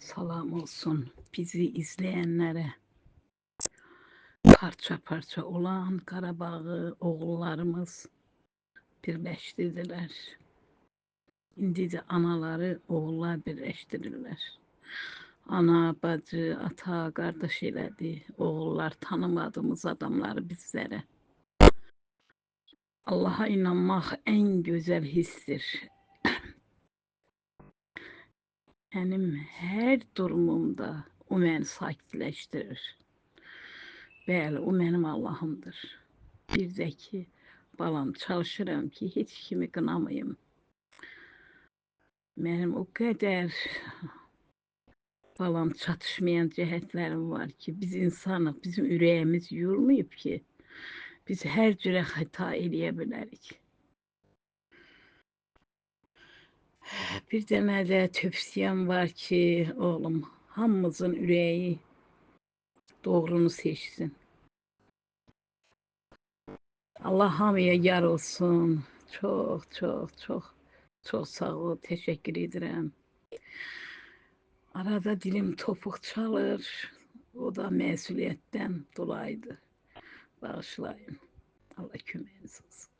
Salam olsun bizi izleyenlere. Parça parça olan Qarabağı oğullarımız birleştirdiler. İndi də anaları oğullar birləşdirirlər. Ana, bacı, ata, qardaş elədi. Oğullar tanımadığımız adamları bizlərə. Allaha inanmaq en güzel hissdir. Benim her durumumda o məni sakitləşdirir. Bəli, o mənim Allahımdır. Bir də ki, balam, çalışıram ki, heç kimi qınamayım. Mənim o qədər balam çatışmayan cəhətlərim var ki, biz insanıq, bizim ürəyimiz yurmayıb ki, biz hər cürə xəta eləyə bilərik. Bir dənə də tövsiyəm var ki, oğlum, hamımızın ürəyi doğrunu seçsin. Allah hamıya yar olsun. Çok çok çok çok sağ ol. Teşekkür ederim. Arada dilim topuk çalır. O da mesuliyetten dolayıdır. Bağışlayın. Allah köməyiniz olsun.